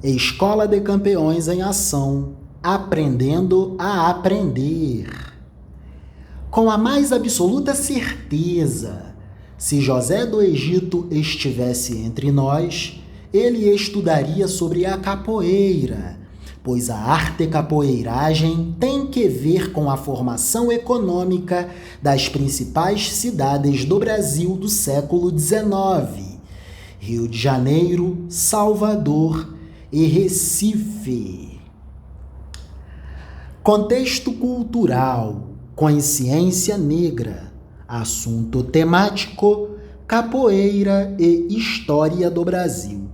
Escola de Campeões em Ação, aprendendo a aprender. Com a mais absoluta certeza, se José do Egito estivesse entre nós, ele estudaria sobre a capoeira, pois a arte capoeiragem tem que ver com a formação econômica das principais cidades do Brasil do século XIX, Rio de Janeiro, Salvador e Recife. Contexto cultural, consciência negra, assunto temático, capoeira e história do Brasil.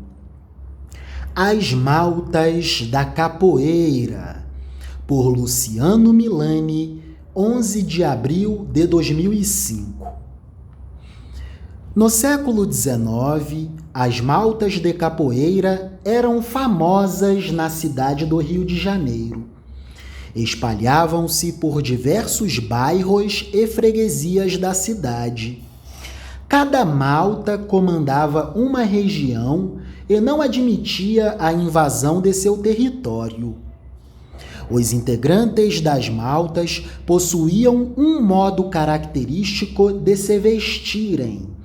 As Maltas da Capoeira, por Luciano Milani, 11 de abril de 2005. No século XIX, as maltas de capoeira eram famosas na cidade do Rio de Janeiro. Espalhavam-se por diversos bairros e freguesias da cidade. Cada malta comandava uma região e não admitia a invasão de seu território. Os integrantes das maltas possuíam um modo característico de se vestirem.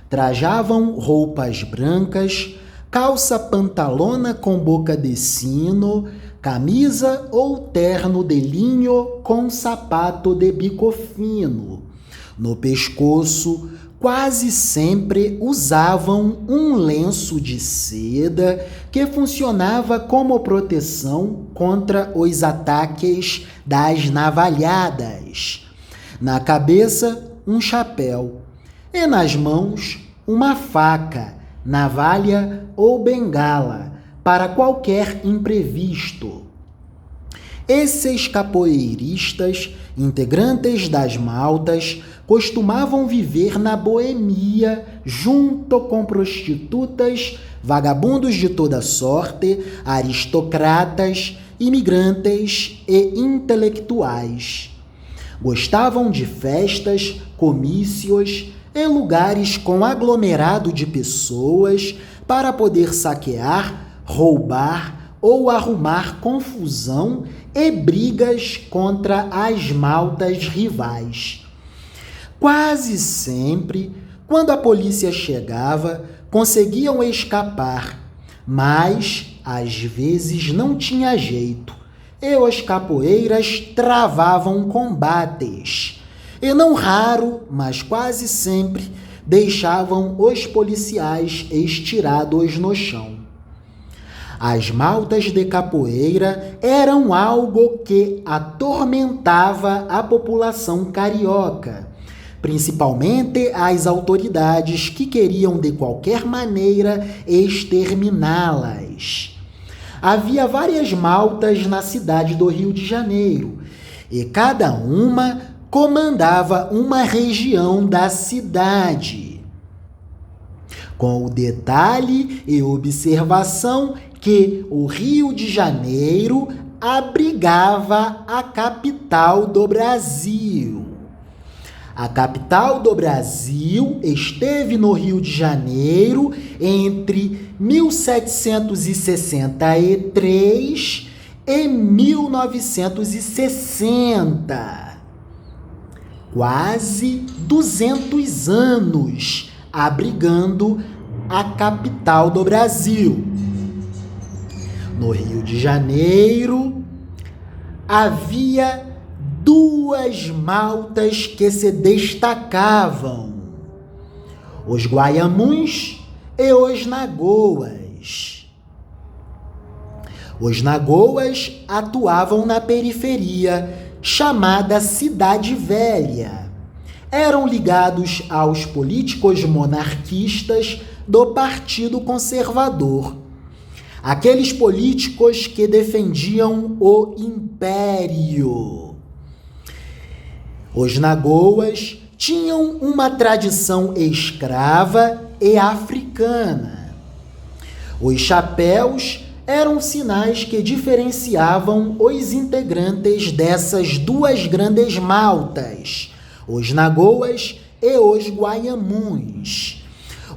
Trajavam roupas brancas, calça pantalona com boca de sino, camisa ou terno de linho com sapato de bico fino. No pescoço, quase sempre usavam um lenço de seda que funcionava como proteção contra os ataques das navalhadas. Na cabeça, um chapéu e nas mãos, uma faca, navalha ou bengala para qualquer imprevisto. Esses capoeiristas, integrantes das maltas, costumavam viver na boemia junto com prostitutas, vagabundos de toda sorte, aristocratas, imigrantes e intelectuais. Gostavam de festas, comícios e lugares com aglomerado de pessoas para poder saquear, roubar ou arrumar confusão e brigas contra as maltas rivais. Quase sempre, quando a polícia chegava, conseguiam escapar, mas às vezes não tinha jeito, e os capoeiras travavam combates. E não raro, mas quase sempre, deixavam os policiais estirados no chão. As maltas de capoeira eram algo que atormentava a população carioca, principalmente as autoridades que queriam de qualquer maneira exterminá-las. Havia várias maltas na cidade do Rio de Janeiro, e cada uma comandava uma região da cidade, com o detalhe e observação que o Rio de Janeiro abrigava a capital do Brasil. A capital do Brasil esteve no Rio de Janeiro entre 1763 e 1960. Quase 200 anos abrigando a capital do Brasil. No Rio de Janeiro, havia duas maltas que se destacavam: os Guaiamuns e os Nagoas. Os Nagoas atuavam na periferia, chamada Cidade Velha. Eram ligados aos políticos monarquistas do Partido Conservador. Aqueles políticos que defendiam o império. Os Nagoas tinham uma tradição escrava e africana. Os chapéus eram sinais que diferenciavam os integrantes dessas duas grandes maltas, os Nagoas e os Guaiamuns.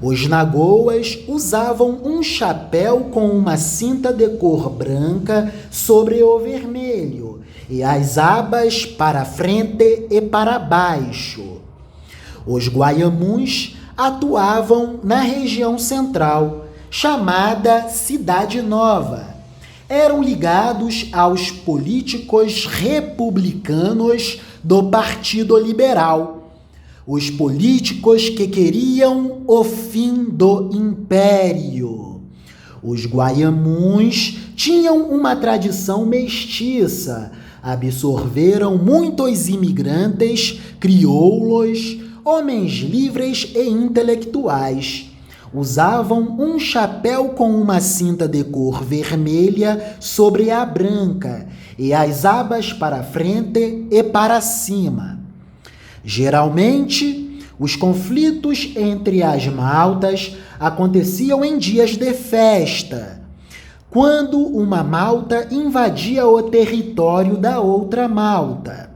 Os nagoas usavam um chapéu com uma cinta de cor branca sobre o vermelho e as abas para frente e para baixo. Os guaiamuns atuavam na região central, chamada Cidade Nova. Eram ligados aos políticos republicanos do Partido Liberal, os políticos que queriam o fim do império. Os guaiamuns tinham uma tradição mestiça, absorveram muitos imigrantes, crioulos, homens livres e intelectuais. Usavam um chapéu com uma cinta de cor vermelha sobre a branca e as abas para frente e para cima. Geralmente, os conflitos entre as maltas aconteciam em dias de festa, quando uma malta invadia o território da outra malta.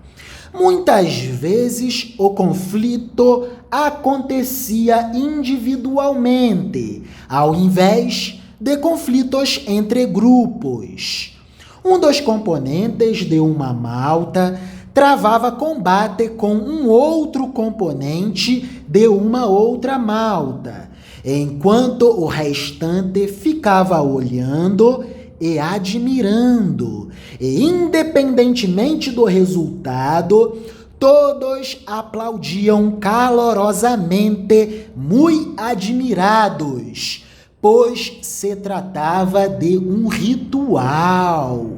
Muitas vezes o conflito acontecia individualmente, ao invés de conflitos entre grupos. Um dos componentes de uma malta travava combate com um outro componente de uma outra malta, enquanto o restante ficava olhando e admirando. E, independentemente do resultado, todos aplaudiam calorosamente, muito admirados, pois se tratava de um ritual.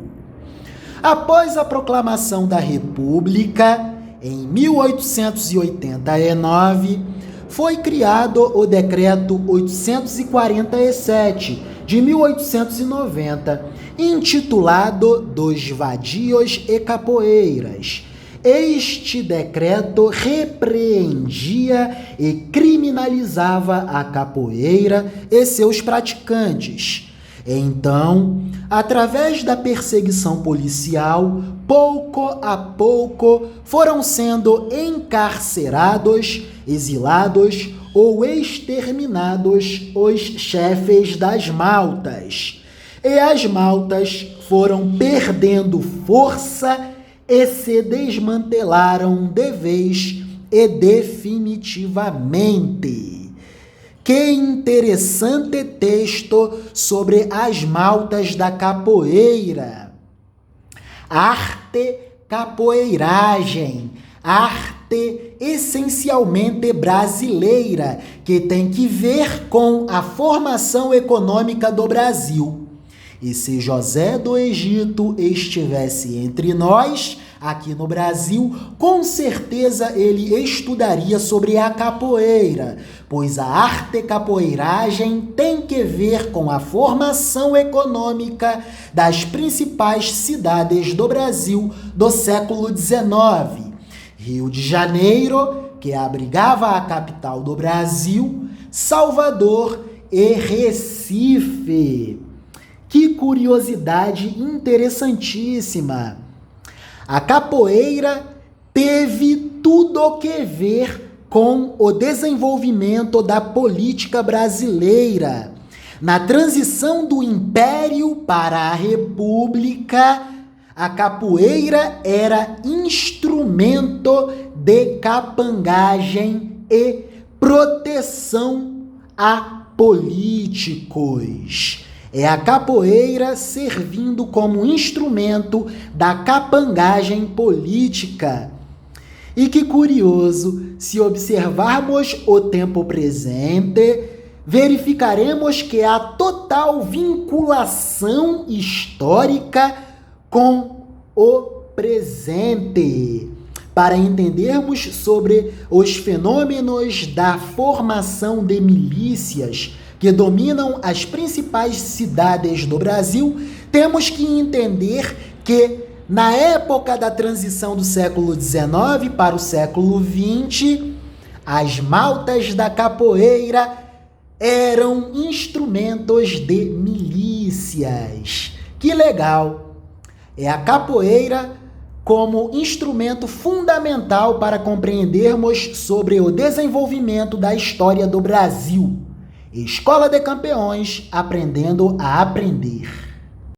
Após a proclamação da República, em 1889, foi criado o Decreto 847, de 1890, intitulado dos Vadios e Capoeiras. Este decreto repreendia e criminalizava a capoeira e seus praticantes. Então, através da perseguição policial, pouco a pouco foram sendo encarcerados, exilados ou exterminados os chefes das maltas. E as maltas foram perdendo força e se desmantelaram de vez e definitivamente. Que interessante texto sobre as maltas da capoeira. Arte capoeiragem, arte essencialmente brasileira, que tem que ver com a formação econômica do Brasil. E se José do Egito estivesse entre nós, aqui no Brasil, com certeza ele estudaria sobre a capoeira, pois a arte capoeiragem tem que ver com a formação econômica das principais cidades do Brasil do século XIX. Rio de Janeiro, que abrigava a capital do Brasil, Salvador e Recife. Que curiosidade interessantíssima! A capoeira teve tudo o que ver com o desenvolvimento da política brasileira. Na transição do Império para a República, a capoeira era instrumento de capangagem e proteção a políticos. É a capoeira servindo como instrumento da capangagem política. E que curioso, se observarmos o tempo presente, verificaremos que há total vinculação histórica com o presente. Para entendermos sobre os fenômenos da formação de milícias que dominam as principais cidades do Brasil, temos que entender que, na época da transição do século XIX para o século XX, as maltas da capoeira eram instrumentos de milícias. Que legal! É a capoeira como instrumento fundamental para compreendermos sobre o desenvolvimento da história do Brasil. Escola de Campeões, aprendendo a aprender.